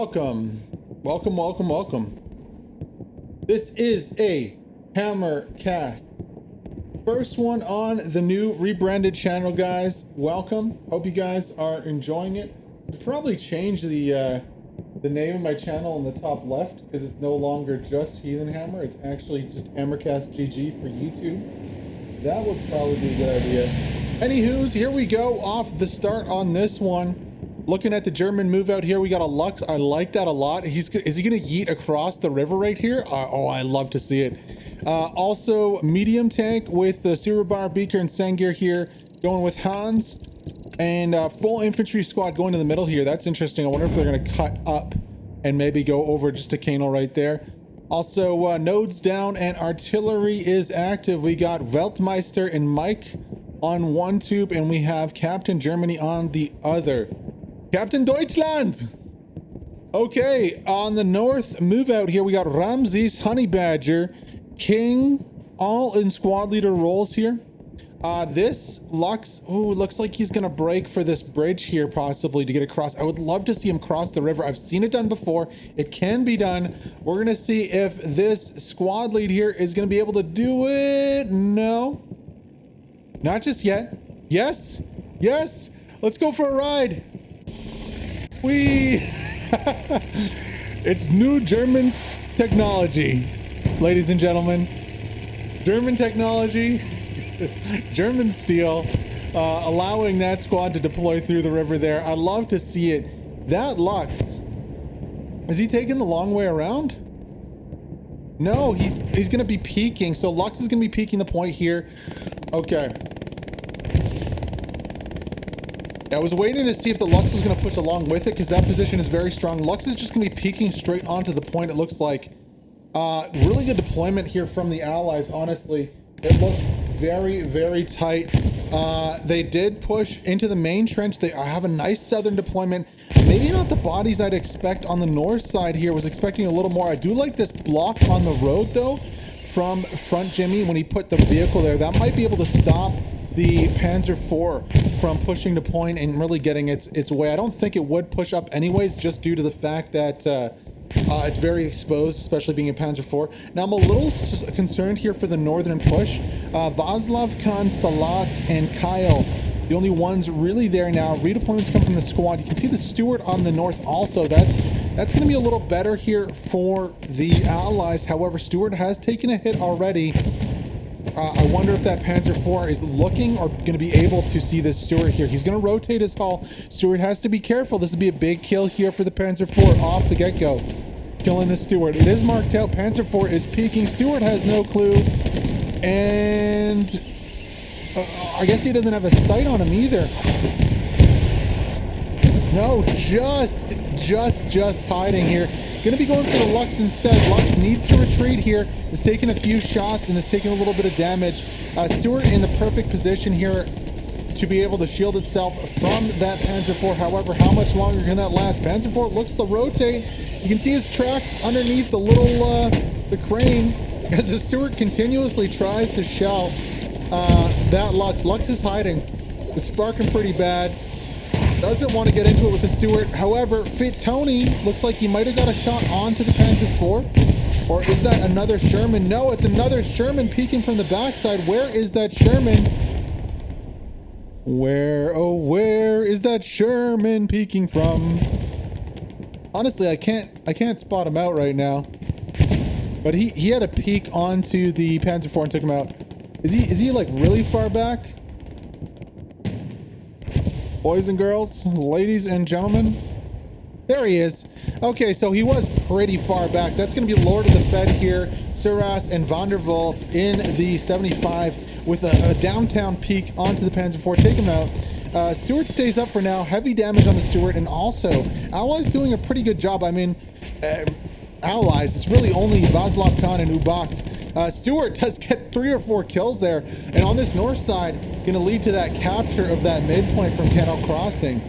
Welcome. Welcome, welcome, welcome. This is a Hammer cast. First one on the new rebranded channel, guys. Welcome. Hope you guys are enjoying it. I'll probably change the name of my channel in the top left because it's no longer just HeathenHammer. It's actually just Hammercast GG for YouTube. That would probably be a good idea. Anywho's, here we go off the start on this one. Looking at the German move out here, we got a Lux. I like that a lot. Is he gonna yeet across the river right here? Oh, I love to see it. Also, medium tank with the Surubar, Beaker, and Sangir here, going with Hans. And full infantry squad going to the middle here. That's interesting. I wonder if they're gonna cut up and maybe go over just a Kano right there. Also, nodes down and artillery is active. We got Weltmeister and Mike on one tube, and we have Captain Germany on the other. Captain Deutschland! Okay, on the north move out here, we got Ramses, Honey Badger, King, all in squad leader roles here. This Lux, ooh, looks like he's gonna break for this bridge here possibly to get across. I would love to see him cross the river. I've seen it done before. It can be done. We're gonna see if this squad lead here is gonna be able to do it. No, not just yet. Yes, yes, let's go for a ride. It's new German technology, ladies and gentlemen. German technology, German steel, allowing that squad to deploy through the river there. I'd love to see it. That Lux, is he taking the long way around? No, he's gonna be peeking. So Lux is gonna be peeking the point here. Okay. I was waiting to see if the Lux was going to push along with it because that position is very strong. Lux is just going to be peeking straight onto the point, it looks like. Really good deployment here from the Allies, honestly. It looks very, very tight. They did push into the main trench. They have a nice southern deployment. Maybe not the bodies I'd expect on the north side here. Was expecting a little more. I do like this block on the road, though, from Front Jimmy when he put the vehicle there. That might be able to stop the Panzer IV from pushing to point and really getting its way. I don't think it would push up anyways, just due to the fact that it's very exposed, especially being a Panzer IV. Now I'm a little concerned here for the northern push. Vaslav, Khan, Salat, and Kyle, the only ones really there now. Redeployments come from the squad. You can see the Stewart on the north also. That's going to be a little better here for the Allies. However, Stewart has taken a hit already. I wonder if that Panzer IV is looking or going to be able to see this Stewart here. He's going to rotate his hull. Stewart has to be careful. This would be a big kill here for the Panzer IV off the get-go. Killing the Stewart. It is marked out. Panzer IV is peeking. Stewart has no clue. And I guess he doesn't have a sight on him either. No, just hiding here. Gonna be going for the Lux instead. Lux needs to retreat here. Is taking a few shots and is taking a little bit of damage. Stewart in the perfect position here to be able to shield itself from that Panzer IV. However, how much longer can that last? Panzer IV looks to rotate. You can see his tracks underneath the little the crane as the Stewart continuously tries to shell that Lux. Lux is hiding. It's sparking pretty bad. Doesn't want to get into it with the Stewart. However, Fit Tony looks like he might have got a shot onto the Panzer IV. Or is that another Sherman? No, it's another Sherman peeking from the backside. Where is that Sherman? Where, oh, where is that Sherman peeking from? Honestly, I can't spot him out right now. But he had a peek onto the Panzer IV and took him out. Is he like really far back? Boys and girls, ladies and gentlemen, there he is. Okay, so he was pretty far back. That's going to be Lord of the Fed here, Suras and Vanderwolf in the 75 with a downtown peak onto the Panzer IV. Take him out. Stewart stays up for now. Heavy damage on the Stewart, and also Allies doing a pretty good job. I mean, Allies, it's really only Vaslav Khan and Ubakt. Stewart does get 3 or 4 kills there, and on this north side, going to lead to that capture of that midpoint from Canal Crossing.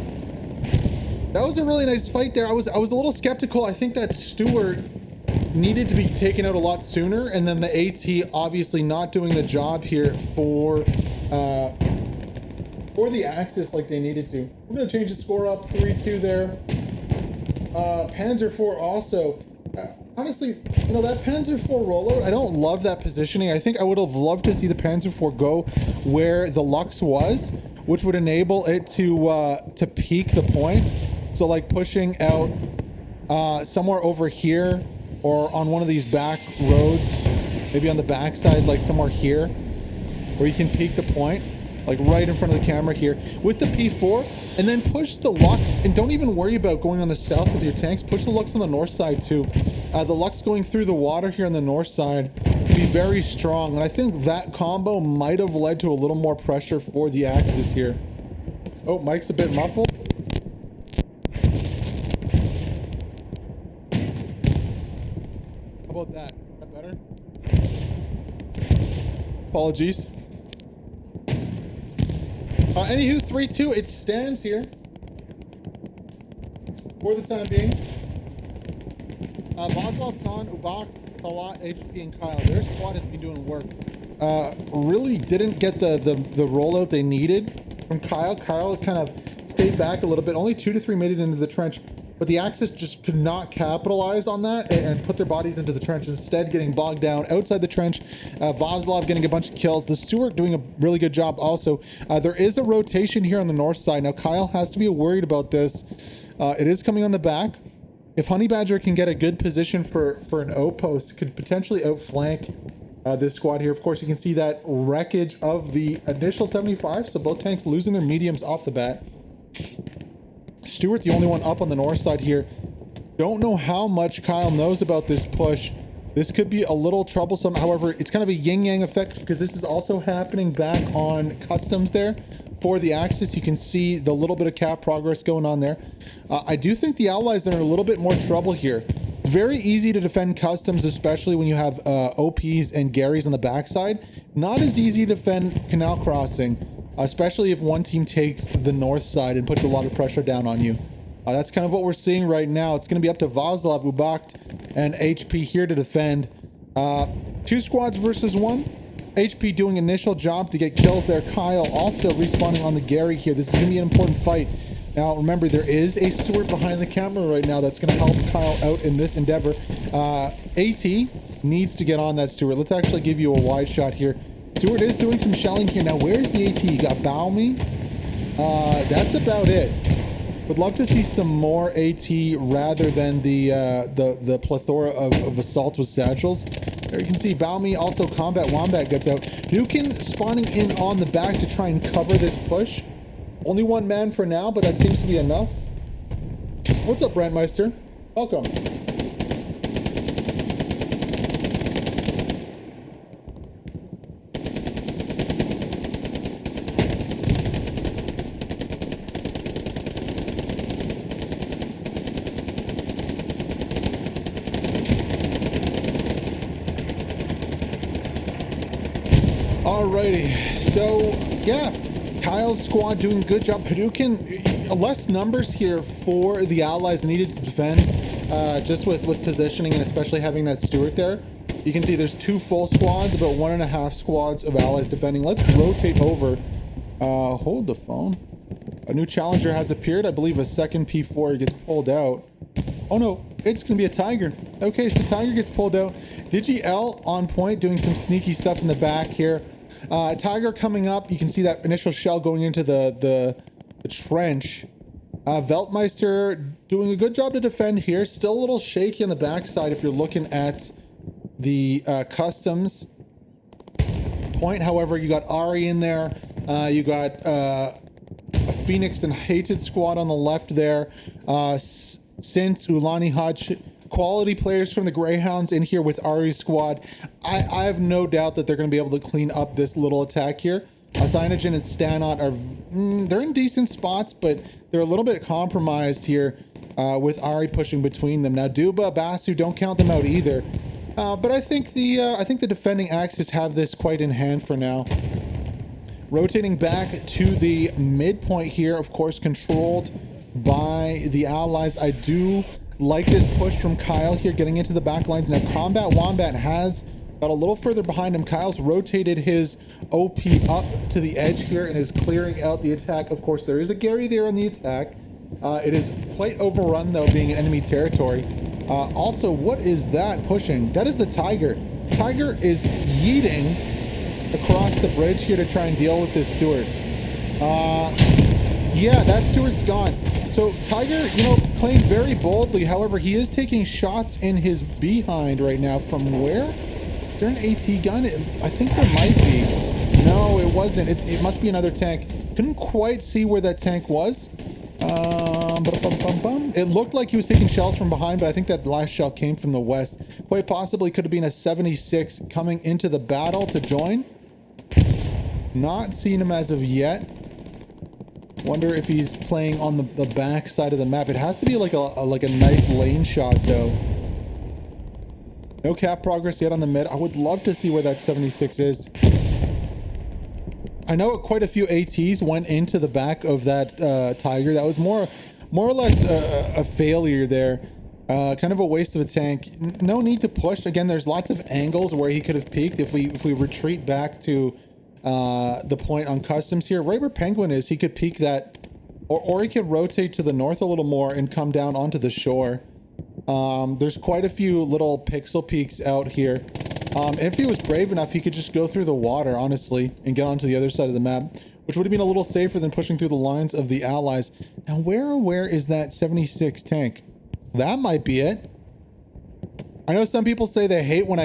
That was a really nice fight there. I was a little skeptical. I think that Stewart needed to be taken out a lot sooner, and then the AT obviously not doing the job here for the Axis like they needed to. We're going to change the score up 3-2 there. Panzer IV also. Honestly, you know, that Panzer IV rollout, I don't love that positioning. I think I would have loved to see the Panzer IV go where the Lux was, which would enable it to peak the point. So like pushing out somewhere over here or on one of these back roads, maybe on the back side, like somewhere here where you can peak the point, like right in front of the camera here with the P4, and then push the Lux, and don't even worry about going on the south with your tanks. Push the Lux on the north side too. The Lux going through the water here on the north side can be very strong, and I think that combo might have led to a little more pressure for the Axis here. Oh, Mike's a bit muffled. How about that? Is that better? Apologies. Anywho, 3-2, it stands here for the time being. Vaslov, Khan, Ubak, Talat, HP, and Kyle, their squad has been doing work. Really didn't get the rollout they needed from Kyle. Kyle kind of stayed back a little bit. Only 2 to 3 made it into the trench, but the Axis just could not capitalize on that and put their bodies into the trench, instead getting bogged down outside the trench. Vaslov getting a bunch of kills. The Stewart doing a really good job also. There is a rotation here on the north side. Now Kyle has to be worried about this. It is coming on the back. If Honey Badger can get a good position for an O-post, could potentially outflank this squad here. Of course, you can see that wreckage of the initial 75, so both tanks losing their mediums off the bat. Stewart, the only one up on the north side here. Don't know how much Kyle knows about this push. This could be a little troublesome. However, it's kind of a yin-yang effect because this is also happening back on customs there for the Axis. You can see the little bit of cap progress going on there. I do think the Allies are in a little bit more trouble here. Very easy to defend customs, especially when you have OPs and Garys on the backside. Not as easy to defend Canal Crossing, especially if one team takes the north side and puts a lot of pressure down on you. That's kind of what we're seeing right now. It's going to be up to Vaslov, Ubakt, and HP here to defend. 2 squads versus 1. HP doing initial job to get kills there. Kyle also respawning on the Gary here. This is going to be an important fight. Now, remember, there is a Stewart behind the camera right now that's going to help Kyle out in this endeavor. AT needs to get on that Stewart. Let's actually give you a wide shot here. Stewart is doing some shelling here. Now, where's the AT? You got Balmy. That's about it. Would love to see some more AT rather than the plethora of assault with satchels. There you can see Balmy, also Combat Wombat gets out. Nukin spawning in on the back to try and cover this push. Only 1 man for now, but that seems to be enough. What's up, Brandmeister? Welcome. Alrighty, so yeah, Kyle's squad doing a good job. Paducin, less numbers here for the Allies needed to defend, just with positioning and especially having that Stewart there. You can see there's 2 full squads, about 1.5 squads of Allies defending. Let's rotate over. Hold the phone. A new challenger has appeared. I believe a second P4 gets pulled out. Oh no, it's gonna be a Tiger. Okay, so Tiger gets pulled out. DigiL on point, doing some sneaky stuff in the back here. Tiger coming up. You can see that initial shell going into the trench. Weltmeister doing a good job to defend here. Still a little shaky on the backside if you're looking at the customs point. However, you got Ari in there. You got a Phoenix and Hated squad on the left there. Since Ulani Hutch, quality players from the Greyhounds in here with Ari's squad. I have no doubt that they're going to be able to clean up this little attack here. Cyanogen and Stanot are they're in decent spots, but they're a little bit compromised here with Ari pushing between them. Now Duba, Basu, don't count them out either. But I think the defending Axis have this quite in hand for now. Rotating back to the midpoint here, of course, controlled by the Allies. I do like this push from Kyle here, getting into the back lines. Now Combat Wombat has got a little further behind him. Kyle's rotated his OP up to the edge here and is clearing out the attack. Of course, there is a Gary there on the attack. It is quite overrun though, being enemy territory. Also, what is that pushing? That is the Tiger. Tiger is yeeting across the bridge here to try and deal with this Stewart. Yeah, that Stewart's gone. So Tiger, you know, playing very boldly. However, he is taking shots in his behind right now. From where? Is there an AT gun? I think there might be. No, it wasn't. It must be another tank. Couldn't quite see where that tank was. It looked like he was taking shells from behind, but I think that last shell came from the west. Quite possibly could have been a 76 coming into the battle to join. Not seen him as of yet. Wonder if he's playing on the back side of the map. It has to be like a nice lane shot though. No cap progress yet on the mid. I would love to see where that 76 is. I know quite a few ATs went into the back of that Tiger. That was more or less a failure there. Kind of a waste of a tank. No need to push. Again, there's lots of angles where he could have peaked if we retreat back to the point on customs here. Right where Penguin is, he could peek that, or he could rotate to the north a little more and come down onto the shore. There's quite a few little pixel peaks out here. If he was brave enough, he could just go through the water, honestly, and get onto the other side of the map, which would have been a little safer than pushing through the lines of the allies. Now, where is that 76 tank? That might be it. I know some people say they hate when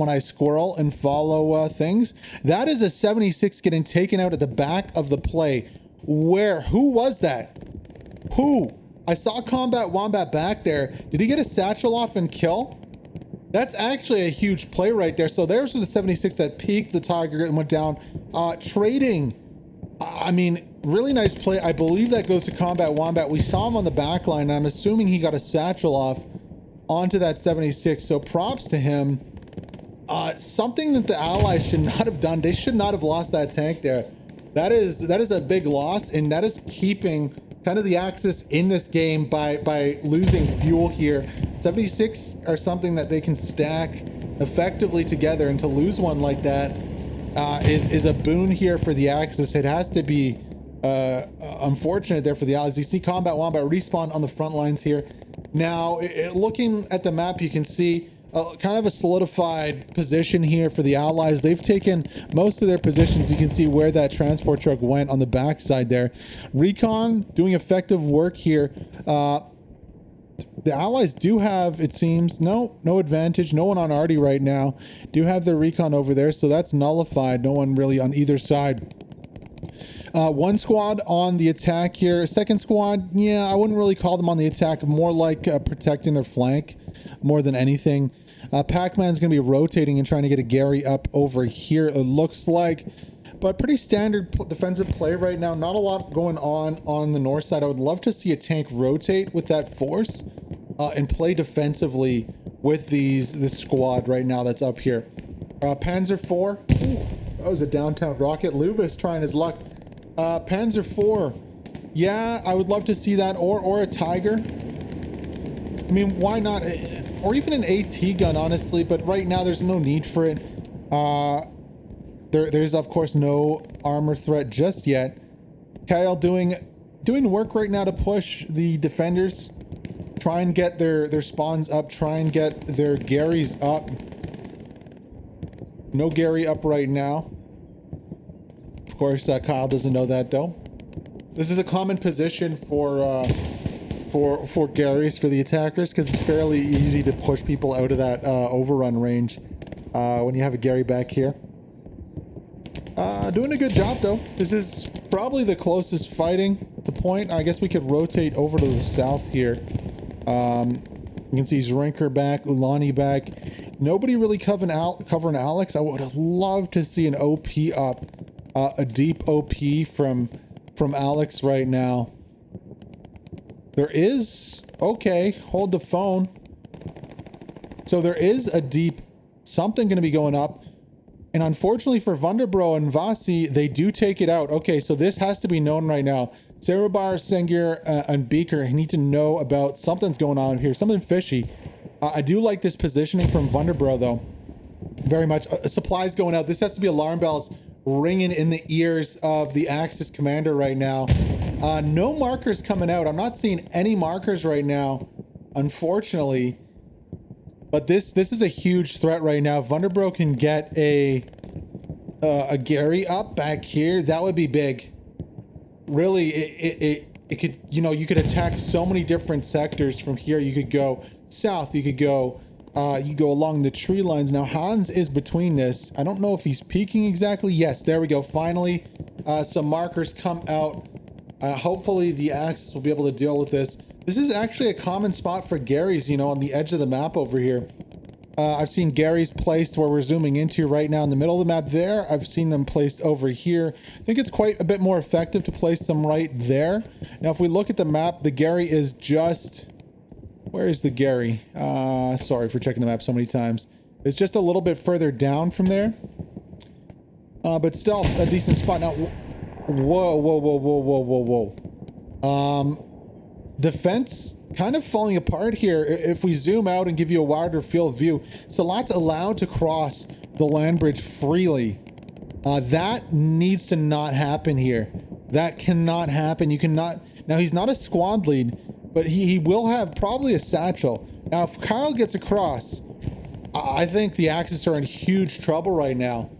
I squirrel and follow things. That is a 76 getting taken out at the back of the play. Where? Who was that? Who? I saw Combat Wombat back there. Did he get a satchel off and kill? That's actually a huge play right there. So there's the 76 that peaked the Tiger and went down. Trading. I mean, really nice play. I believe that goes to Combat Wombat. We saw him on the back line. I'm assuming he got a satchel off onto that 76. So props to him. Something that the allies should not have done. They should not have lost that tank there. That is a big loss, and that is keeping kind of the Axis in this game by losing fuel here. 76 are something that they can stack effectively together, and to lose one like that is a boon here for the Axis. It has to be unfortunate there for the allies. You see Combat Wombat respawn on the front lines here. Now, looking at the map, you can see kind of a solidified position here for the allies. They've taken most of their positions. You can see where that transport truck went on the backside there. Recon doing effective work here. The allies do have, it seems, no advantage. No one on Artie right now. Do have their recon over there, so that's nullified. No one really on either side. One squad on the attack here. Second squad, yeah, I wouldn't really call them on the attack. More like protecting their flank more than anything. Pac-Man's going to be rotating and trying to get a Gary up over here, it looks like. But pretty standard defensive play right now. Not a lot going on the north side. I would love to see a tank rotate with that force and play defensively with this squad right now that's up here. Panzer IV. Ooh, that was a downtown rocket. Lubis trying his luck. Panzer IV. Yeah, I would love to see that. Or a Tiger. I mean, why not? Or even an AT gun, honestly. But right now, there's no need for it. There's of course no armor threat just yet. Kyle doing work right now to push the defenders, try and get their spawns up, try and get their Garys up. No Gary up right now. Of course, Kyle doesn't know that though. This is a common position for Garys for the attackers, because it's fairly easy to push people out of that overrun range when you have a Gary back here. Doing a good job though. This is probably the closest fighting at the point. I guess we could rotate over to the south here. You can see Zrinker back, Ulani back. Nobody really covering Alex. I would have loved to see an OP up, a deep OP from Alex right now. There is, okay, hold the phone. So there is a deep something going to be going up. And unfortunately for Vunderbro and Vasi, they do take it out. Okay, so this has to be known right now. Sarabar, Sengir, and Beaker need to know about something's going on here. Something fishy. I do like this positioning from Vunderbro, though. Very much. Supplies going out. This has to be alarm bells ringing in the ears of the Axis commander right now. No markers coming out. I'm not seeing any markers right now, unfortunately. But this is a huge threat right now. If Vunderbro can get a Gary up back here, that would be big. Really, it could, you know, you could attack so many different sectors from here. You could go south, you could go along the tree lines. Now Hans is between this. I don't know if he's peeking exactly. Yes, there we go. Finally, some markers come out. Hopefully the Axis will be able to deal with this. This is actually a common spot for Garys, you know, on the edge of the map over here. I've seen Garys placed where we're zooming into right now in the middle of the map there. I've seen them placed over here. I think it's quite a bit more effective to place them right there. Now, if we look at the map, the Gary is just... Where is the Gary? Sorry for checking the map so many times. It's just a little bit further down from there. But still a decent spot. Now, whoa. Defense kind of falling apart here. If we zoom out and give you a wider field view, Salat's allowed to cross the land bridge freely. That needs to not happen here. That cannot happen. You cannot... Now, he's not a squad lead, but he will have probably a satchel. Now, if Kyle gets across, I think the Axis are in huge trouble right now.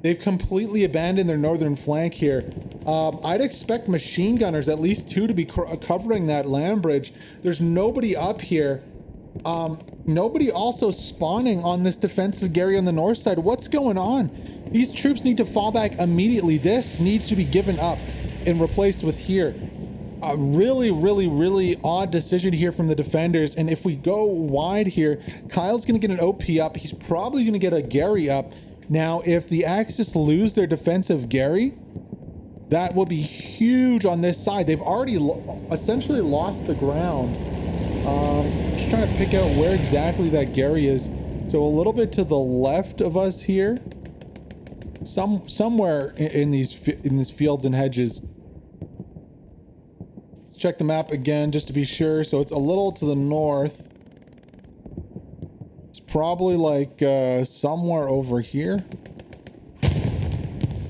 They've completely abandoned their northern flank here. I'd expect machine gunners, at least 2, to be covering that land bridge. There's nobody up here. Nobody also spawning on this defensive Gary on the north side. What's going on? These troops need to fall back immediately. This needs to be given up and replaced with here. A really odd decision here from the defenders. And if we go wide here, Kyle's going to get an OP up. He's probably going to get a Gary up. Now, if the Axis lose their defensive Gary, that will be huge on this side. They've already essentially lost the ground. Just trying to pick out where exactly that Gary is. So a little bit to the left of us here. Somewhere in these fields and hedges. Let's check the map again just to be sure. So it's a little to the north. Probably like somewhere over here.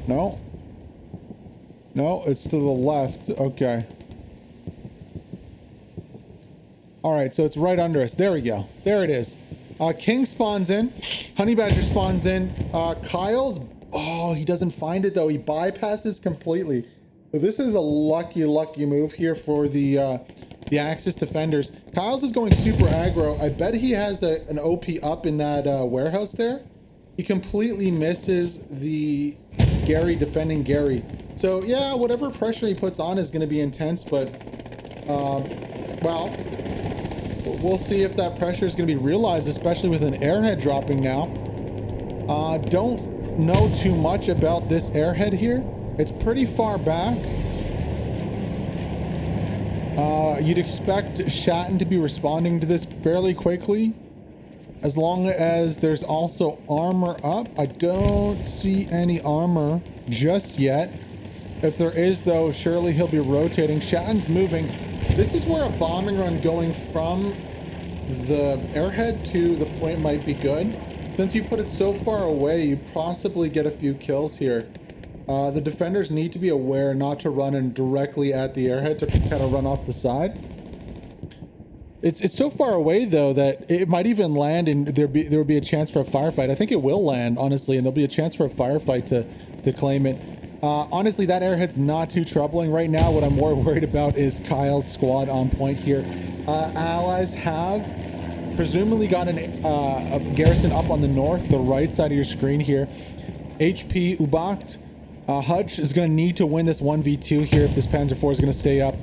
No, it's to the left. Okay. All right, so it's right under us. There we go. There it is. King spawns in. Honey Badger spawns in. Kyle's... Oh, he doesn't find it though. He bypasses completely. So this is a lucky move here for the Axis defenders. Kyle's is going super aggro. I bet he has an OP up in that warehouse there. He completely misses the Gary defending Gary. So yeah, whatever pressure he puts on is going to be intense, but well, we'll see if that pressure is going to be realized, especially with an airhead dropping now. Don't know too much about this airhead here. It's pretty far back. You'd expect Shatten to be responding to this fairly quickly, as long as there's also armor up. I don't see any armor just yet. If there is, though, surely he'll be rotating. Shatten's moving. This is where a bombing run going from the airhead to the point might be good. Since you put it so far away, you possibly get a few kills here. The defenders need to be aware not to run in directly at the airhead, to kind of run off the side. It's so far away though that it might even land and there will be a chance for a firefight. I think it will land, honestly, and there'll be a chance for a firefight to claim it. Honestly, that airhead's not too troubling right now. What I'm more worried about is Kyle's squad on point here. Allies have presumably got a garrison up on the north, the right side of your screen here. HP Ubacht. Hutch is going to need to win this 1v2 here if this Panzer IV is going to stay up.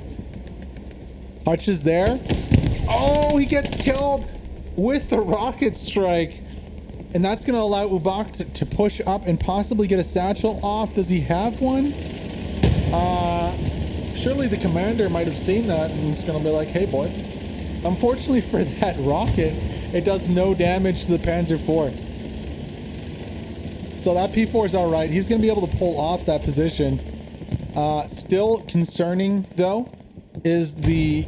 Hutch is there. Oh, he gets killed with the rocket strike. And that's going to allow Ubacht to push up and possibly get a satchel off. Does he have one? Surely the commander might have seen that and he's going to be like, hey, boy. Unfortunately for that rocket, it does no damage to the Panzer IV. So that P4 is all right. He's going to be able to pull off that position. Still concerning, though, is the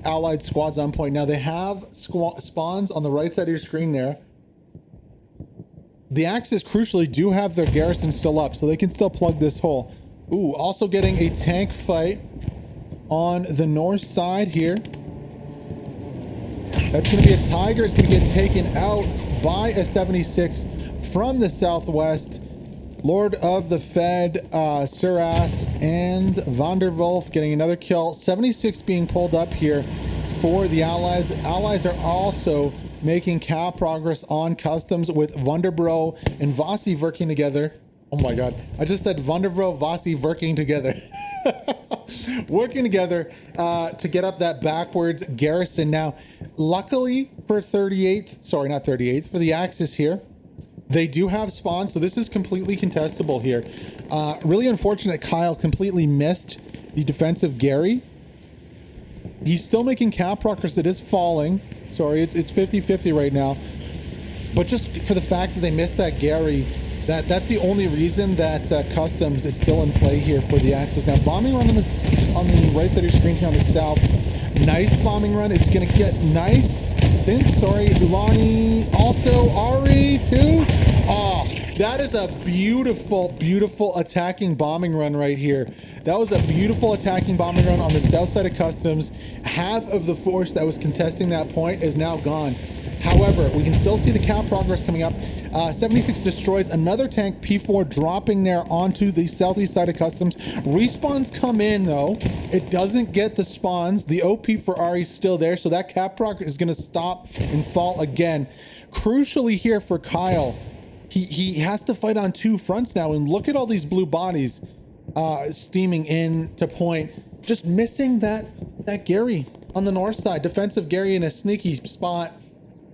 Allied squads on point. Now, they have spawns on the right side of your screen there. The Axis, crucially, do have their garrison still up, so they can still plug this hole. Ooh, also getting a tank fight on the north side here. That's going to be a Tiger. It's going to get taken out by a 76 from the southwest. Lord of the Fed, Suras, and Vanderwolf getting another kill. 76 being pulled up here for the Allies. Allies are also making cow progress on customs with Wunderbro and Vasi working together. Oh my god, I just said Wunderbro, Vasi working together. Working together to get up that backwards garrison. Now, luckily for 38th, sorry, not 38th, for the Axis here, they do have spawns, so this is completely contestable here. Really unfortunate Kyle completely missed the defensive Gary. He's still making cap progress. It is falling. Sorry, it's 50-50 right now. But just for the fact that they missed that Gary, that's the only reason that customs is still in play here for the Axis. Now, bombing run on the right side of your screen here on the south. Nice bombing run. It's going to get nice. Sorry, Ulani. Also, Ari too. Oh, that is a beautiful, beautiful attacking bombing run right here. That was a beautiful attacking bombing run on the south side of customs. Half of the force that was contesting that point is now gone. However, we can still see the cap progress coming up. 76 destroys another tank, P4 dropping there onto the southeast side of customs. Respawns come in though. It doesn't get the spawns. The OP for Ari is still there, so that cap progress is going to stop and fall again. Crucially here for Kyle, he has to fight on two fronts now, and look at all these blue bodies steaming in to point. Just missing that Gary on the north side. Defensive Gary in a sneaky spot.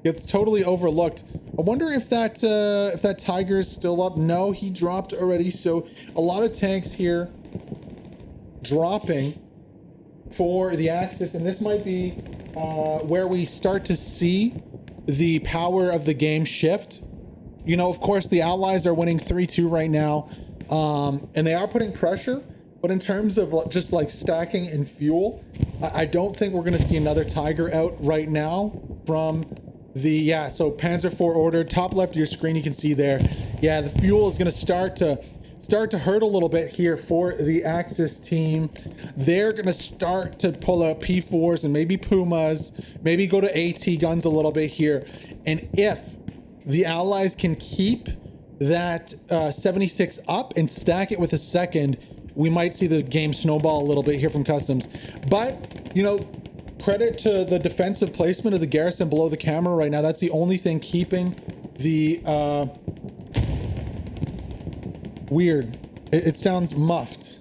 Gets totally overlooked. I wonder if that Tiger is still up. No, he dropped already. So a lot of tanks here dropping for the Axis, and this might be where we start to see the power of the game shift. You know, of course, the Allies are winning 3-2 right now, and they are putting pressure. But in terms of just like stacking and fuel, I don't think we're going to see another Tiger out right now from the, so Panzer IV order, top left of your screen, you can see there. Yeah, the fuel is going to start to hurt a little bit here for the Axis team. They're going to start to pull out P4s and maybe Pumas, maybe go to AT guns a little bit here. And if the Allies can keep that 76 up and stack it with a second, we might see the game snowball a little bit here from customs. But, you know, credit to the defensive placement of the garrison below the camera right now. That's the only thing keeping the weird. It sounds muffed.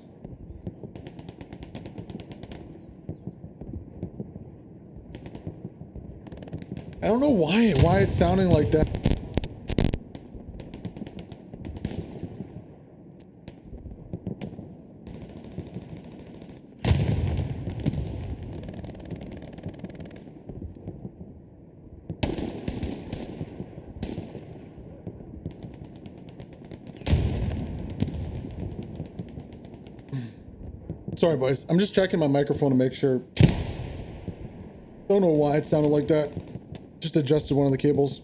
I don't know why it's sounding like that. Sorry, boys. I'm just checking my microphone to make sure. Don't know why it sounded like that. Just adjusted one of the cables.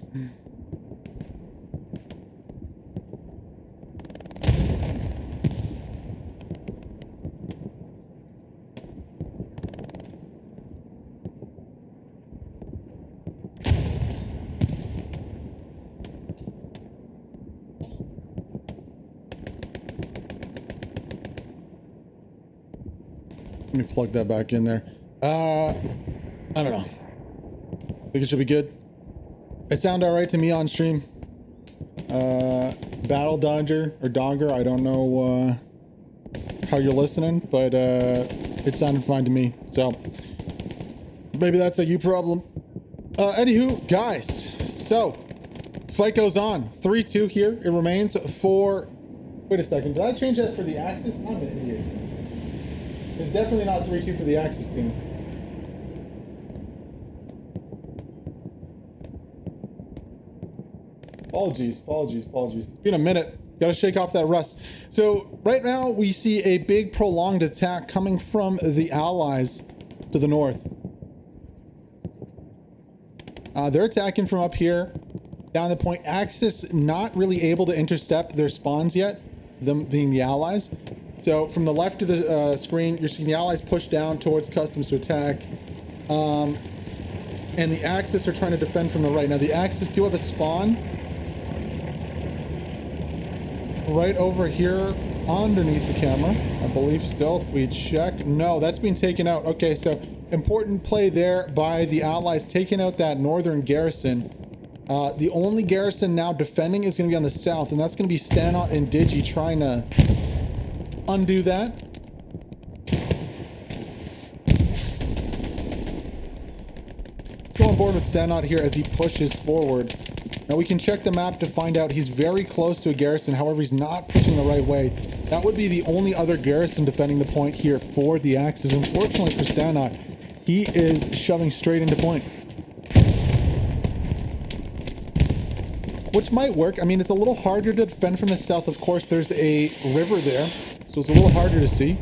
Let me plug that back in there. I don't know. Think it should be good. It sounded all right to me on stream. Battle Dodger or Dogger, I don't know how you're listening, but it sounded fine to me. So maybe that's a you problem. Anywho, guys, so fight goes on. 3-2 here. It remains for. Wait a second. Did I change that for the Axis? I'm an idiot. It's definitely not 3-2 for the Axis team. Apologies. It's been a minute. Gotta shake off that rust. So right now we see a big prolonged attack coming from the Allies to the north. They're attacking from up here down the point. Axis not really able to intercept their spawns yet, them being the Allies. So from the left of the screen, you're seeing the allies push down towards customs to attack. And the Axis are trying to defend from the right. Now the Axis do have a spawn right over here underneath the camera, I believe still, if we check. No, that's been taken out. Okay, so important play there by the allies, taking out that northern garrison. The only garrison now defending is going to be on the south, and that's going to be Stanot and Digi trying to undo that. Go on board with Stanot here as he pushes forward. Now we can check the map to find out he's very close to a garrison. However, he's not pushing the right way. That would be the only other garrison defending the point here for the Axis. Unfortunately for Stanot, he is shoving straight into point, which might work. I mean, it's a little harder to defend from the south. Of course, there's a river there, so it's a little harder to see.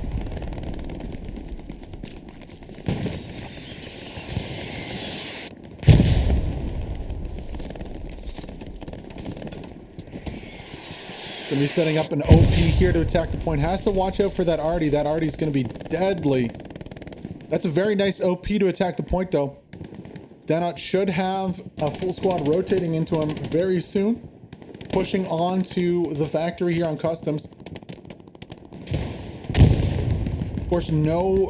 Gonna be setting up an OP here to attack the point. Has to watch out for that Artie. That Artie's gonna be deadly. That's a very nice OP to attack the point, though. Stanot should have a full squad rotating into him very soon, pushing on to the factory here on customs. Of course, no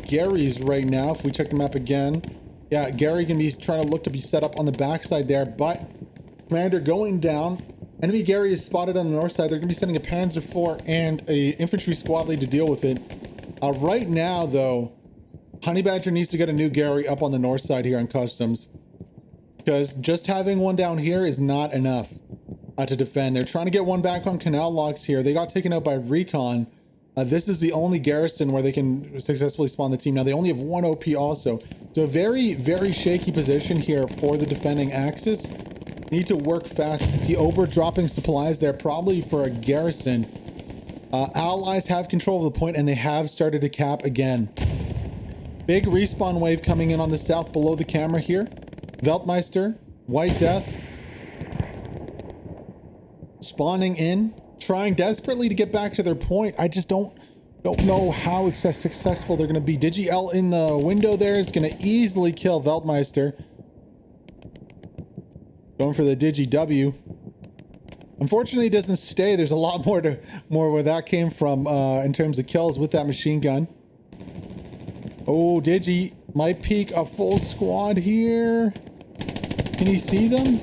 Garys right now. If we check the map again, yeah, Gary can be trying to look to be set up on the backside there, but Commander going down. Enemy Gary is spotted on the north side. They're going to be sending a Panzer IV and a infantry squad lead to deal with it. Right now, though, Honey Badger needs to get a new Gary up on the north side here on customs, because just having one down here is not enough to defend. They're trying to get one back on Canal Locks here. They got taken out by Recon. This is the only garrison where they can successfully spawn the team. Now, they only have one OP also. So a very, very shaky position here for the defending Axis. Need to work fast. See Ober dropping supplies there, probably for a garrison. Allies have control of the point, and they have started to cap again. Big respawn wave coming in on the south below the camera here. Weltmeister, White Death, spawning in, trying desperately to get back to their point. I just don't know how successful they're going to be. Digi-L in the window there is going to easily kill Weltmeister. Going for the Digi-W. Unfortunately, it doesn't stay. There's a lot more where that came from in terms of kills with that machine gun. Oh, Digi might peek a full squad here. Can you see them?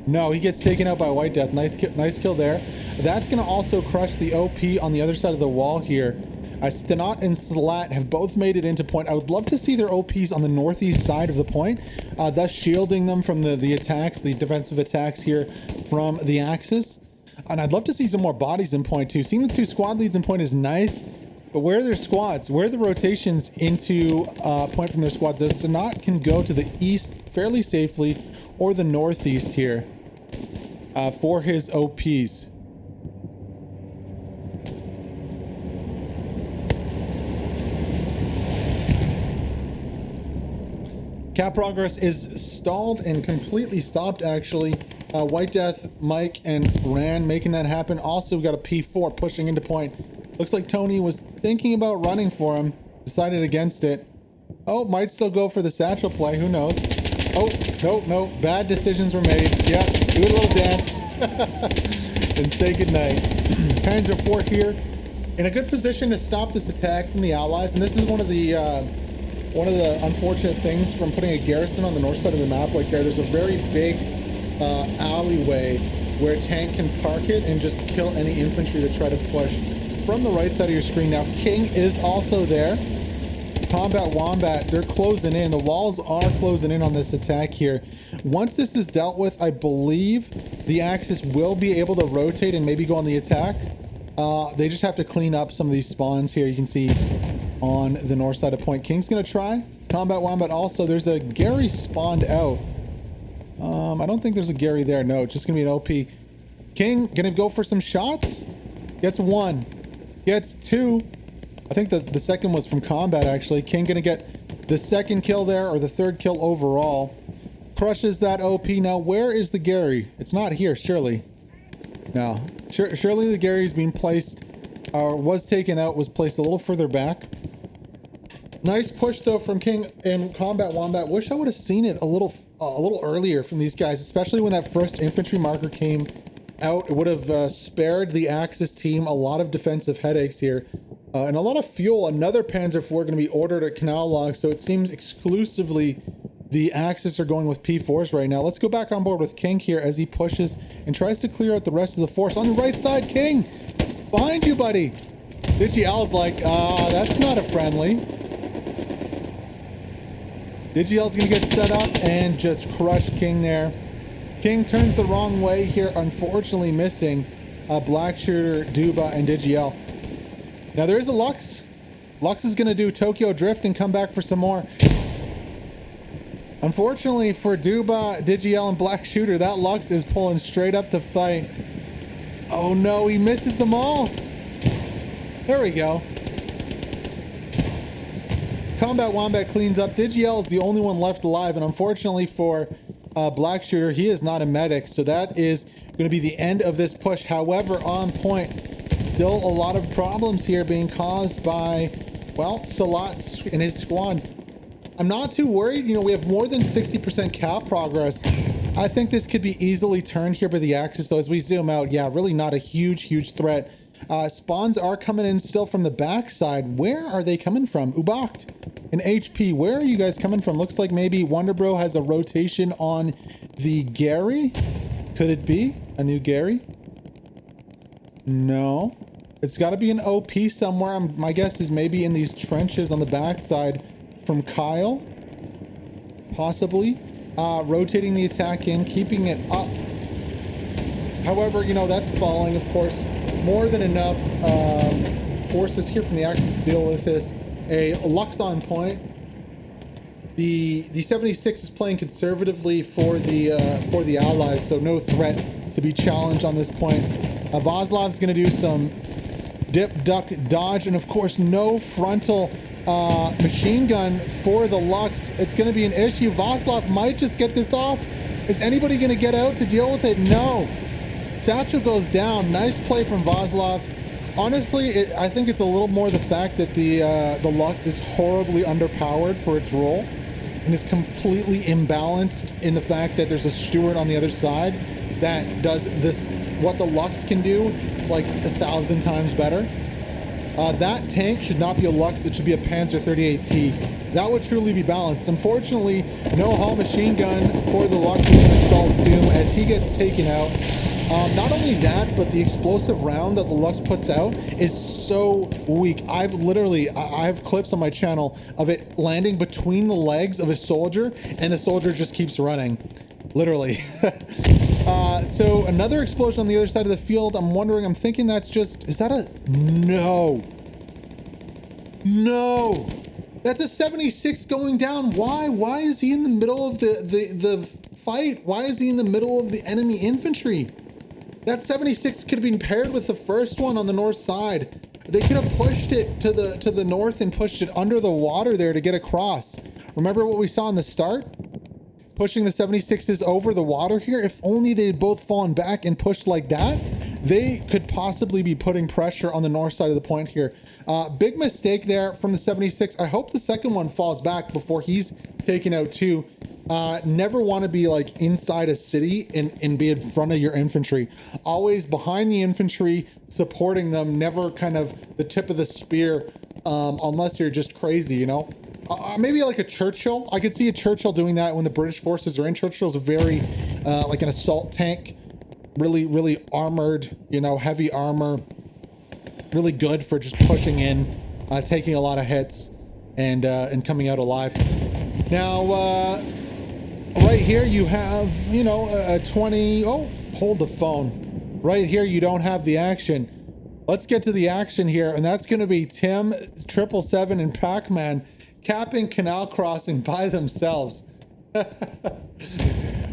No, he gets taken out by White Death. Nice kill there. That's going to also crush the OP on the other side of the wall here. Stanot and Slat have both made it into point. I would love to see their OPs on the northeast side of the point, thus shielding them from the attacks, the defensive attacks here from the Axis. And I'd love to see some more bodies in point too. Seeing the two squad leads in point is nice, but where are their squads? Where are the rotations into point from their squads? So Stanot can go to the east fairly safely, or the northeast here for his OPs. Cap progress is stalled and completely stopped, actually. White Death, Mike, and Ran making that happen. Also got a P4 pushing into point. Looks like Tony was thinking about running for him. Decided against it. Oh, might still go for the satchel play. Who knows? Oh, no. Bad decisions were made. Yeah, do a little dance. And say goodnight. Panzer IV here. In a good position to stop this attack from the Allies. And this is one of the unfortunate things from putting a garrison on the north side of the map like there. There's a very big alleyway where a tank can park it and just kill any infantry that try to push from the right side of your screen. Now, King is also there. Combat Wombat, they're closing in. The walls are closing in on this attack here. Once this is dealt with, I believe the Axis will be able to rotate and maybe go on the attack. They just have to clean up some of these spawns here. You can see on the north side of point. King's gonna try. Combat Wombat also. There's a Gary spawned out. I don't think there's a Gary there. No, it's just gonna be an OP. King gonna go for some shots. Gets one. Gets two. I think the second was from combat, actually. King gonna get the second kill there, or the third kill overall. Crushes that OP. Now, where is the Gary? It's not here, surely. No. Surely the Gary's being placed, or was taken out, was placed a little further back. Nice push though from King and Combat Wombat. Wish I would have seen it a little earlier from these guys, especially when that first infantry marker came out. It would have spared the Axis team a lot of defensive headaches here, and a lot of fuel. Another Panzer IV going to be ordered at Canal Log, so it seems exclusively the Axis are going with P4s right now. Let's go back on board with King here as he pushes and tries to clear out the rest of the force. On the right side, King, behind you, buddy. DGL's like, that's not a friendly. DGL's gonna get set up and just crush King there. King turns the wrong way here, unfortunately missing Black Shooter, Duba, and DGL. Now there's a Lux. Lux is gonna do Tokyo Drift and come back for some more. Unfortunately for Duba, DGL, and Black Shooter, that Lux is pulling straight up to fight. Oh no, he misses them all. There we go. Combat Wombat cleans up. DGL is the only one left alive, and unfortunately for Black Shooter, he is not a medic, so that is going to be the end of this push. However, on point, still a lot of problems here being caused by, well, Salat and his squad. I'm not too worried. You know, we have more than 60% cap progress. I think this could be easily turned here by the Axis, though, as we zoom out. Yeah, really not a huge threat. Spawns are coming in still from the backside. Where are they coming from? Ubacht and HP, where are you guys coming from? Looks like maybe Wonderbro has a rotation on the Gary. Could it be a new Gary? No. It's got to be an OP somewhere. My guess is maybe in these trenches on the backside from Kyle. Possibly. Rotating the attack in, keeping it up. However, you know, that's falling, of course. More than enough forces here from the Axis to deal with this. A Lux on point. The 76 is playing conservatively for the Allies, so no threat to be challenged on this point. Vazlov's going to do some dip, duck, dodge, and of course no frontal machine gun for the Lux. It's going to be an issue. Vazlov might just get this off. Is anybody going to get out to deal with it? No. Satchel goes down. Nice play from Vazlov. Honestly, I think it's a little more the fact that the Lux is horribly underpowered for its role and is completely imbalanced in the fact that there's a Stewart on the other side that does this, what the Lux can do, like 1,000 times better. That tank should not be a Lux, it should be a Panzer 38T. That would truly be balanced. Unfortunately, no hull machine gun for the Lux in Assault's Doom as he gets taken out. Not only that, but the explosive round that the Lux puts out is so weak. I have clips on my channel of it landing between the legs of a soldier, and the soldier just keeps running. Literally. So another explosion on the other side of the field. I'm thinking that's just, is that a, no. That's a 76 going down. Why is he in the middle of the fight? Why is he in the middle of the enemy infantry? That 76 could have been paired with the first one on the north side. They could have pushed it to the north and pushed it under the water there to get across. Remember what we saw in the start? Pushing the 76s over the water here. If only they had both fallen back and pushed like that, they could possibly be putting pressure on the north side of the point here. Big mistake there from the 76. I hope the second one falls back before he's taken out too. Never want to be like inside a city and be in front of your infantry. Always behind the infantry, supporting them, never kind of the tip of the spear, unless you're just crazy, you know? Maybe like a Churchill. I could see a Churchill doing that when the British forces are in. Churchill's a very, like an assault tank, really armored, you know, heavy armor, really good for just pushing in, taking a lot of hits and coming out alive. Now, right here you have, you know, a 20, oh, hold the phone. Right here you don't have the action. Let's get to the action here, and that's going to be Tim, 777, and Pac-Man capping Canal Crossing by themselves.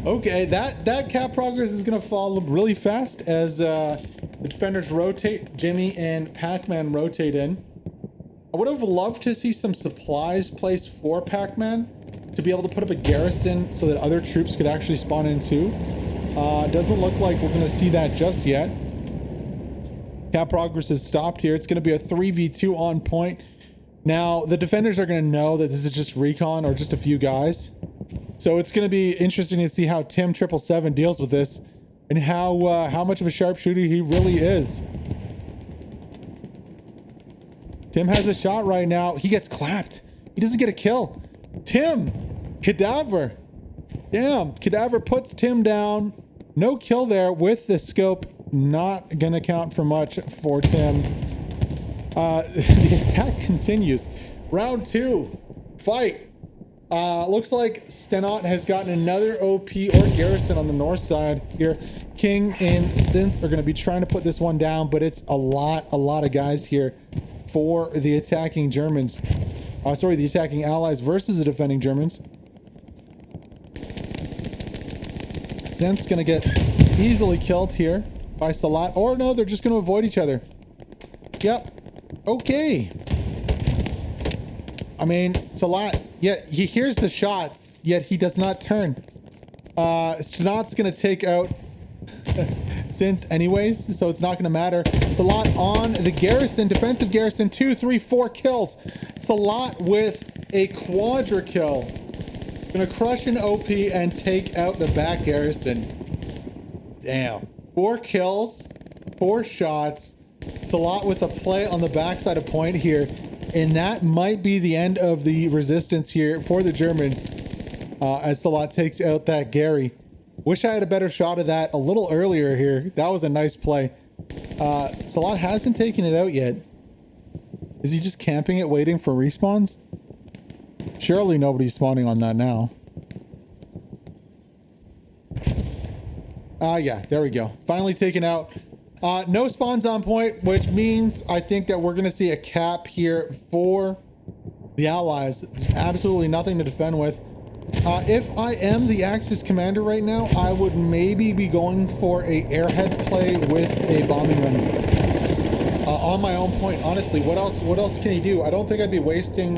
Okay, that cap progress is going to fall really fast as the defenders rotate. Jimmy and Pac-Man rotate in. I would have loved to see some supplies placed for Pac-Man to be able to put up a garrison so that other troops could actually spawn in too. Doesn't look like we're going to see that just yet. Cap progress is stopped here. It's going to be a 3v2 on point. Now, the defenders are going to know that this is just recon or just a few guys. So it's going to be interesting to see how Tim 777 deals with this and how much of a sharpshooter he really is. Tim has a shot right now. He gets clapped. He doesn't get a kill. Tim, Cadaver. Damn, Cadaver puts Tim down. No kill there with the scope. Not going to count for much for Tim. The attack continues. Round 2. Fight. Looks like Stenot has gotten another OP or Garrison on the north side here. King and Synth are going to be trying to put this one down, but it's a lot of guys here for the attacking Germans. Sorry, the attacking Allies versus the defending Germans. Synth's going to get easily killed here by Salat. Or no, they're just going to avoid each other. Yep. Okay. I mean, Salat, yeah, he hears the shots, yet he does not turn. Stenot's going to take out Synth anyways, so it's not going to matter. Salat on the Garrison, defensive Garrison, 2, 3, 4 kills. Salat with a quadra kill. Gonna crush an OP and take out the back Garrison. Damn. 4 kills, 4 shots. Salat with a play on the backside of point here. And that might be the end of the resistance here for the Germans as Salat takes out that Gary. Wish I had a better shot of that a little earlier here. That was a nice play. Salat hasn't taken it out yet. Is he just camping it, waiting for respawns? Surely nobody's spawning on that now. Yeah, there we go. Finally taken out. No spawns on point, which means I think that we're going to see a cap here for the Allies. There's absolutely nothing to defend with. If I am the Axis commander right now, I would maybe be going for a airhead play with a bombing run on my own point. Honestly, what else can you do? I don't think I'd be wasting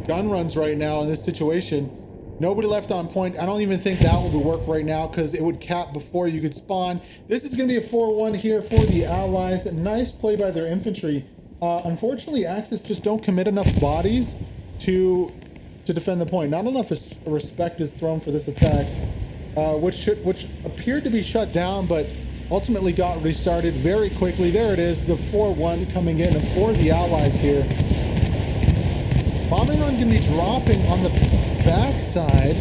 gun runs right now in this situation. Nobody left on point. I don't even think that would work right now because it would cap before you could spawn. This is going to be a 4-1 here for the Allies. Nice play by their infantry. Unfortunately, Axis just don't commit enough bodies to defend the point. Not enough respect is thrown for this attack, which appeared to be shut down, but ultimately got restarted very quickly. There it is, the 4-1 coming in for the Allies here. Bombing run going to be dropping on the backside.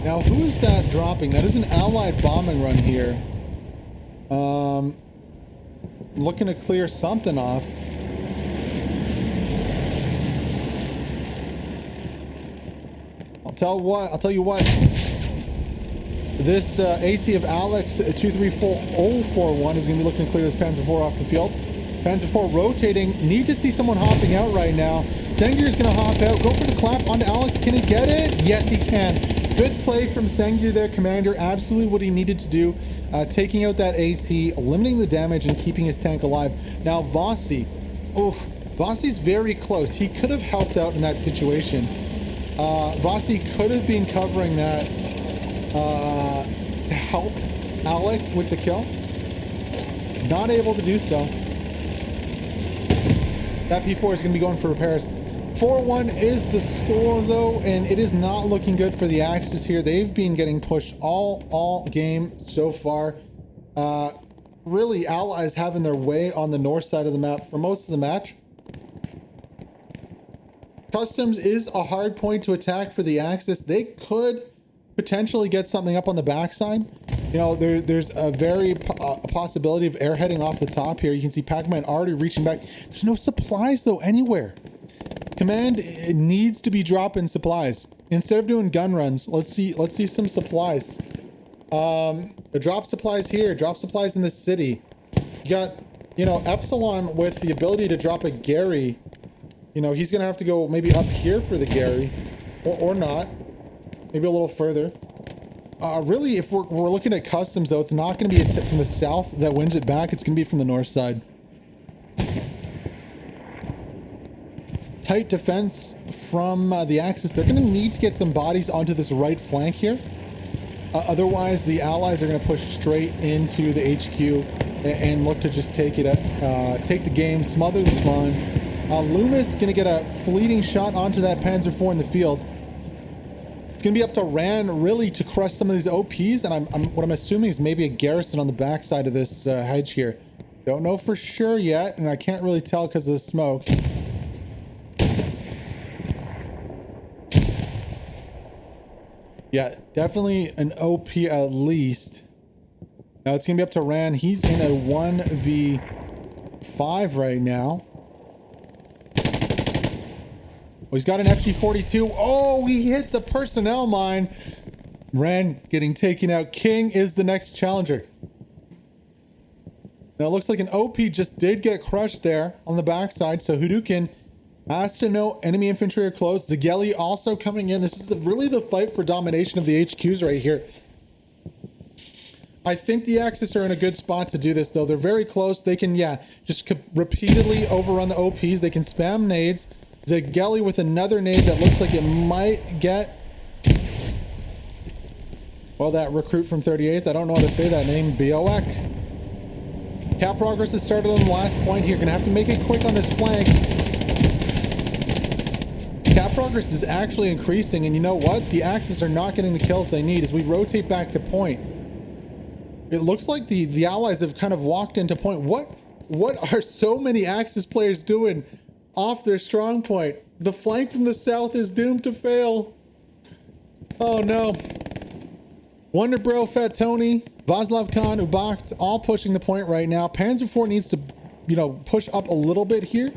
Now, who is that dropping? That is an Allied bombing run here. Looking to clear something off. I'll tell you what. This AT of Alex 234041 is going to be looking to clear this Panzer IV off the field. Panzer IV rotating. Need to see someone hopping out right now. Sengir is going to hop out. Go for the clap onto Alex. Can he get it? Yes, he can. Good play from Sengir there, Commander. Absolutely what he needed to do. Taking out that AT, limiting the damage, and keeping his tank alive. Now, Vossi. Oh, Vossi's very close. He could have helped out in that situation. Vossi could have been covering that to help Alex with the kill. Not able to do so. That P4 is going to be going for repairs. 4-1 is the score though, and it is not looking good for the Axis here. They've been getting pushed all game so far. Really, Allies having their way on the north side of the map for most of the match. Customs is a hard point to attack for the Axis. They could potentially get something up on the backside. You know, there's a very a possibility of airheading off the top here. You can see Pac-Man already reaching back. There's no supplies though anywhere. Command needs to be dropping supplies instead of doing gun runs. Let's see some supplies. Drop supplies here. Drop supplies in the city. You got, you know, Epsilon with the ability to drop a Gary. You know, he's gonna have to go maybe up here for the Gary, or not. Maybe a little further. Really, if we're looking at customs though, it's not going to be from the south that wins it back. It's going to be from the north side. Tight defense from the Axis. They're going to need to get some bodies onto this right flank here. Otherwise, the allies are going to push straight into the HQ and look to just take the game, smother the spawns. Loomis going to get a fleeting shot onto that Panzer IV in the field. It's going to be up to Ran really to crush some of these OPs, and what I'm assuming is maybe a garrison on the backside of this hedge here. Don't know for sure yet, and I can't really tell because of the smoke. Yeah, definitely an OP at least. Now it's going to be up to Ran. He's in a 1v5 right now. Oh, he's got an FG-42. Oh, he hits a personnel mine. Ran getting taken out. King is the next challenger. Now it looks like an OP just did get crushed there on the backside. So Hadouken has to know enemy infantry are close. Zageli also coming in. This is really the fight for domination of the HQs right here. I think the Axis are in a good spot to do this, though. They're very close. They can, yeah, just repeatedly overrun the OPs. They can spam nades. Zageli with another nade that looks like it might get... Well, that recruit from 38th. I don't know how to say that name. Bioek. Cap progress has started on the last point here. Gonna have to make it quick on this flank. Cap progress is actually increasing, and you know what? The Axis are not getting the kills they need as we rotate back to point. It looks like the allies have kind of walked into point. What are so many Axis players doing off their strong point? The flank from the south is doomed to fail. Oh no. Wonderbro, Fat Tony, Vaslav Khan, Ubakt, all pushing the point right now. Panzer IV needs to, you know, push up a little bit here.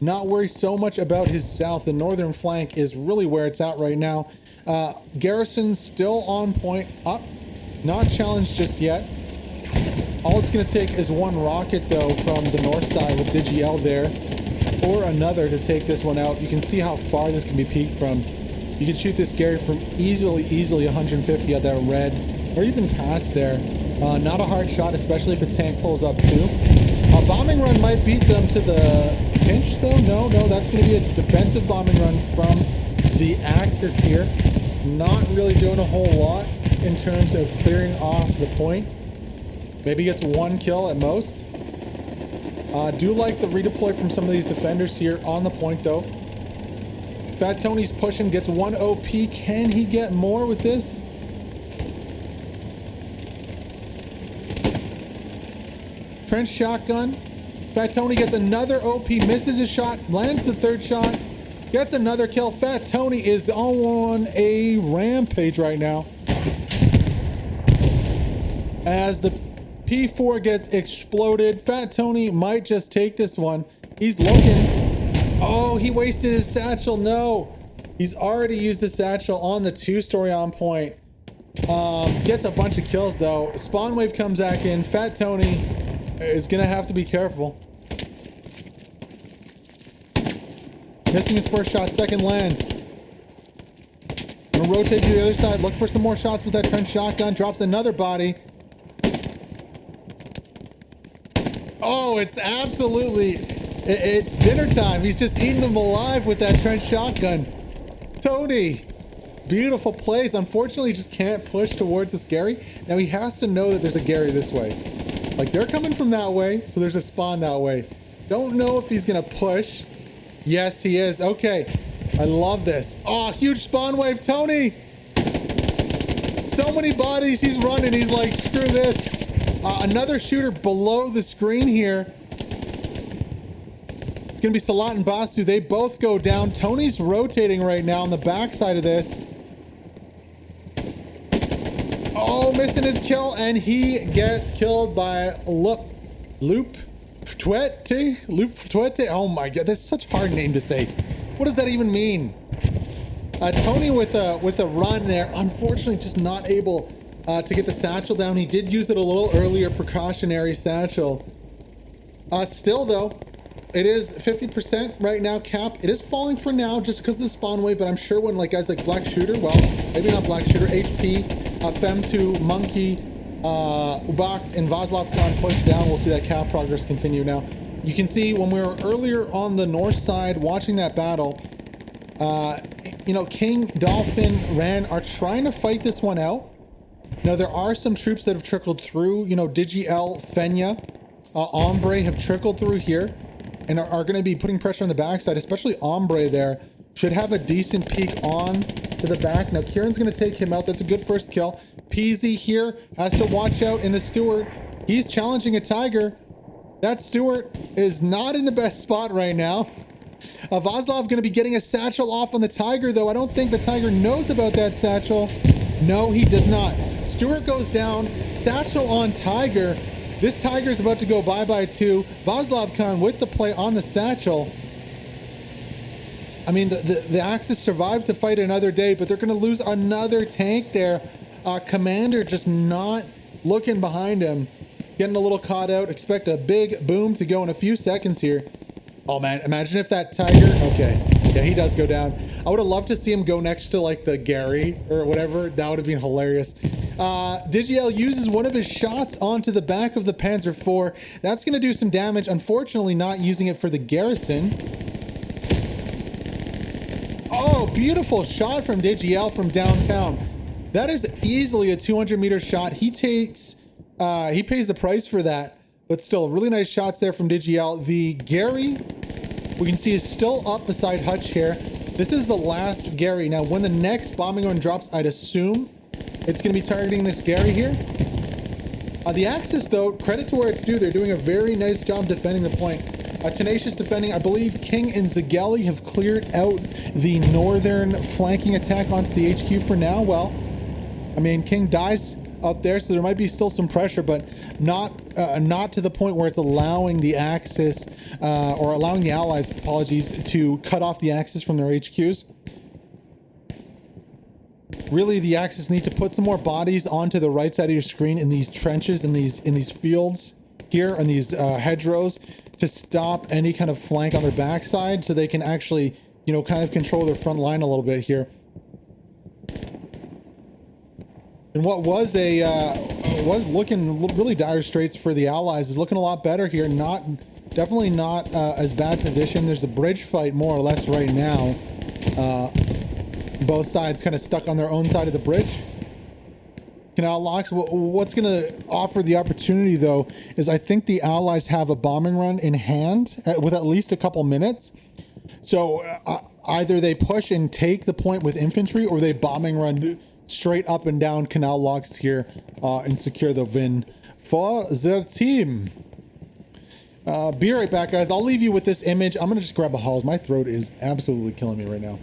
Not worry so much about his south. The northern flank is really where it's at right now. Garrison still on point, up. Not challenged just yet. All it's going to take is one rocket, though, from the north side with DigiL there, or another to take this one out. You can see how far this can be peaked from. You can shoot this Gary from easily 150 at that red, or even past there. Not a hard shot, especially if the tank pulls up too. A bombing run might beat them to the pinch, though. No, that's going to be a defensive bombing run from the Axis here. Not really doing a whole lot in terms of clearing off the point. Maybe gets one kill at most. Do like the redeploy from some of these defenders here on the point, though. Fat Tony's pushing, gets one OP. Can he get more with this? Trench shotgun. Fat Tony gets another OP, misses his shot, lands the third shot, gets another kill. Fat Tony is on a rampage right now. As the P4 gets exploded, Fat Tony might just take this one. He's looking. Oh, he wasted his satchel. No, he's already used the satchel on the two-story on point. Gets a bunch of kills though. Spawn wave comes back in. Fat Tony is gonna have to be careful. Missing his first shot, second lands. Gonna rotate to the other side, look for some more shots with that trench shotgun. Drops another body. Oh, it's absolutely, it's dinner time. He's just eating them alive with that trench shotgun. Tony, beautiful plays. Unfortunately, he just can't push towards this Gary. Now he has to know that there's a Gary this way. Like, they're coming from that way, so there's a spawn that way. Don't know if he's gonna push. Yes, he is. Okay, I love this. Oh, huge spawn wave, Tony. So many bodies, he's running. He's like, screw this. Another shooter below the screen here. It's gonna be Salat and Bastu. They both go down. Tony's rotating right now on the backside of this. Oh, missing his kill, and he gets killed by Loop Twete. Oh my god, that's such a hard name to say. What does that even mean? Tony with a run there. Unfortunately, just not able to get the satchel down. He did use it a little earlier, precautionary satchel. Still though, it is 50% right now cap. It is falling for now just because of the spawn wave, but I'm sure when like guys like Black Shooter, well, maybe not Black Shooter, HP, Fem2, Monkey, Ubakt, and Vaslav Khan push down, we'll see that cap progress continue. Now, you can see when we were earlier on the north side watching that battle, you know, King, Dolphin, Ran are trying to fight this one out. Now, there are some troops that have trickled through. You know, DigiL, Fenya, Ombre have trickled through here and are going to be putting pressure on the backside, especially Ombre there. Should have a decent peek on to the back. Now, Kieran's going to take him out. That's a good first kill. Peasy here has to watch out in the Stewart. He's challenging a Tiger. That Stewart is not in the best spot right now. Vaslov going to be getting a satchel off on the Tiger, though. I don't think the Tiger knows about that satchel. No, he does not. Stewart goes down. Satchel on Tiger. This Tiger's about to go bye-bye too. Vaslov Khan with the play on the satchel. I mean, the Axis survived to fight another day, but they're going to lose another tank there. Commander just not looking behind him. Getting a little caught out. Expect a big boom to go in a few seconds here. Oh man, imagine if that Tiger... Okay, yeah, he does go down. I would have loved to see him go next to like the Gary or whatever. That would have been hilarious. DigiL uses one of his shots onto the back of the Panzer IV. That's going to do some damage. Unfortunately, not using it for the garrison. Oh, beautiful shot from DigiL from downtown. That is easily a 200-meter shot. He pays the price for that. But still, really nice shots there from DigiL. The Gary, we can see, is still up beside Hutch here. This is the last Gary. Now, when the next bombing run drops, I'd assume it's going to be targeting this Gary here. The Axis, though, credit to where it's due. They're doing a very nice job defending the point. Tenacious defending. I believe King and Zagelli have cleared out the northern flanking attack onto the HQ for now. Well, I mean, King dies up there, so there might be still some pressure, but not to the point where it's allowing the Axis or allowing the Allies, apologies, to cut off the Axis from their HQs. Really, the Axis need to put some more bodies onto the right side of your screen in these trenches, in these fields here, and these hedgerows, to stop any kind of flank on their backside, so they can actually, you know, kind of control their front line a little bit here. And what was was looking really dire straits for the Allies is looking a lot better here. Definitely not as bad position. There's a bridge fight more or less right now. Both sides kind of stuck on their own side of the bridge. Canal locks. What's going to offer the opportunity, though, is I think the Allies have a bombing run in hand with at least a couple minutes. So either they push and take the point with infantry, or they bombing run straight up and down canal locks here and secure the win for their team. Be right back, guys. I'll leave you with this image. I'm going to just grab a Halls. My throat is absolutely killing me right now.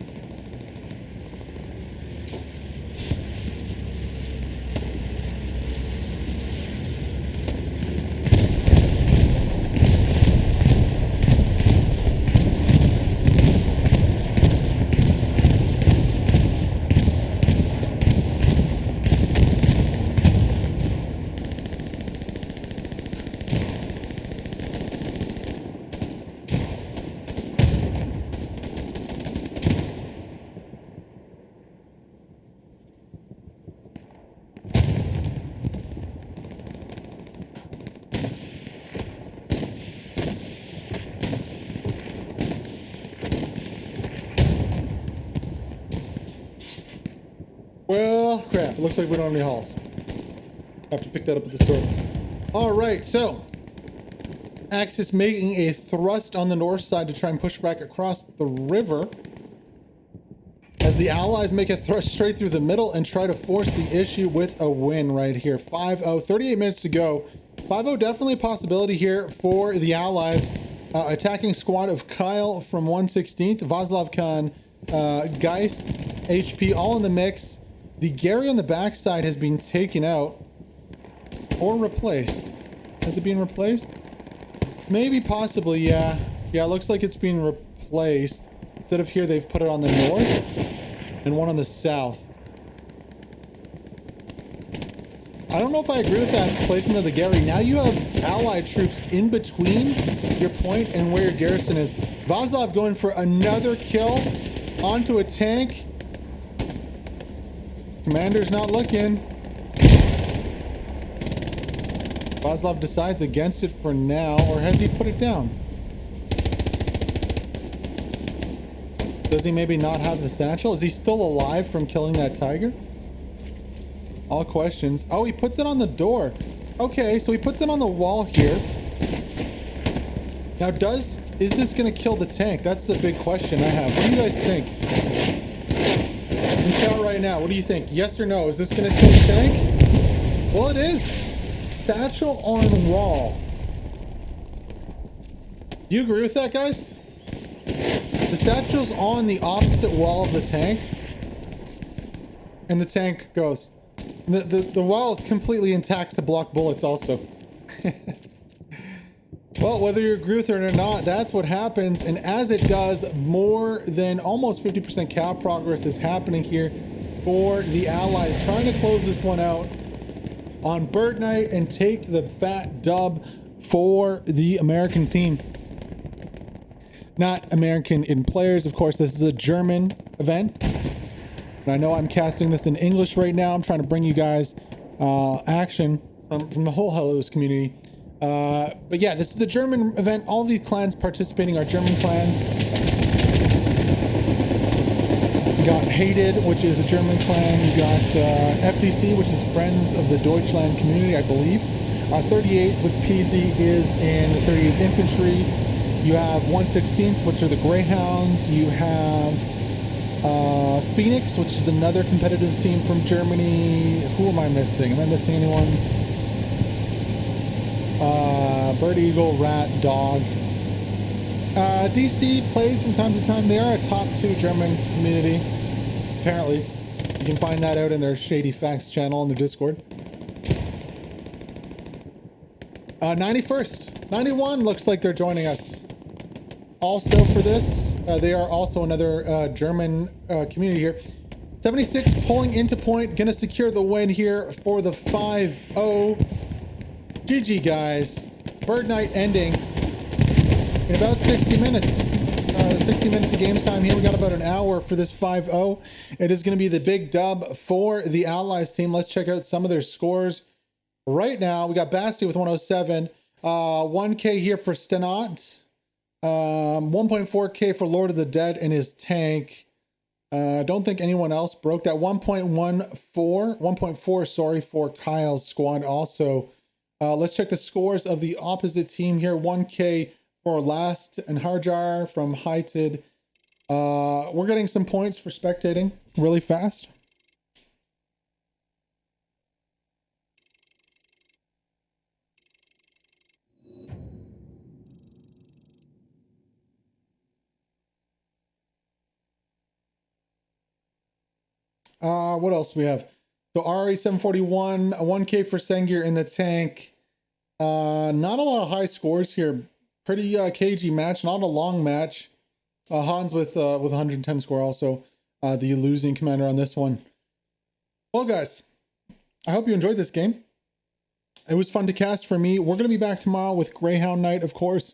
Well, crap. It looks like we don't have any Halls. Have to pick that up at the store. All right, so Axis making a thrust on the north side to try and push back across the river, as the Allies make a thrust straight through the middle and try to force the issue with a win right here. 5-0, 38 minutes to go. 5-0, definitely a possibility here for the Allies. Attacking squad of Kyle from 116th, Vaslov Khan, Geist, HP, all in the mix. The Gary on the backside has been taken out or replaced. Has it been replaced? Maybe, possibly, yeah. Yeah, it looks like it's being replaced. Instead of here, they've put it on the north and one on the south. I don't know if I agree with that placement of the Gary. Now you have Allied troops in between your point and where your garrison is. Vaslov going for another kill onto a tank. Commander's not looking. Vaslov decides against it for now, or has he put it down? Does he maybe not have the satchel? Is he still alive from killing that Tiger? All questions. Oh, he puts it on the door. Okay, so he puts it on the wall here. Now, is this going to kill the tank? That's the big question I have. What do you guys think? You tell right now. What do you think? Yes or no? Is this going to kill the tank? Well, it is. Satchel on wall. Do you agree with that, guys? The satchel's on the opposite wall of the tank. And the tank goes. The wall is completely intact to block bullets also. Well, whether you agree with it or not, that's what happens. And as it does, more than almost 50% cap progress is happening here for the Allies, trying to close this one out on Berd Night and take the fat dub for the American team. Not American in players, of course. This is a German event. And I know I'm casting this in English right now. I'm trying to bring you guys action from the whole Hellos community. But yeah, this is a German event. All these clans participating are German clans. You got Hated, which is a German clan. You got FDC, which is Friends of the Deutschland community, I believe. 38 with PZ is in the 38th Infantry. You have 116th, which are the Greyhounds. You have Phoenix, which is another competitive team from Germany. Who am I missing? Am I missing anyone? Bird, Eagle, Rat, Dog. DC plays from time to time. They are a top 2 German community, apparently. You can find that out in their Shady Facts channel on their Discord. 91st. 91 looks like they're joining us. Also for this, they are also another German community here. 76 pulling into point, gonna secure the win here for the 5-0. GG, guys. Berd Night ending in about 60 minutes. 60 minutes of game time here. We got about an hour for this 5-0. It is going to be the big dub for the Allies team. Let's check out some of their scores right now. We got Basti with 107. 1K here for Stenot. 1.4K for Lord of the Dead and his tank. Don't think anyone else broke that. 1.4, sorry, for Kyle's squad also. Let's check the scores of the opposite team here. 1K for Last and Harjar from Heighted. We're getting some points for spectating really fast. What else do we have? So RE741, 1K for Sengir in the tank. Not a lot of high scores here. Pretty cagey match, not a long match. Hans with 110 score also. The losing commander on this one. Well, guys, I hope you enjoyed this game. It was fun to cast for me. We're going to be back tomorrow with Greyhound Night, of course.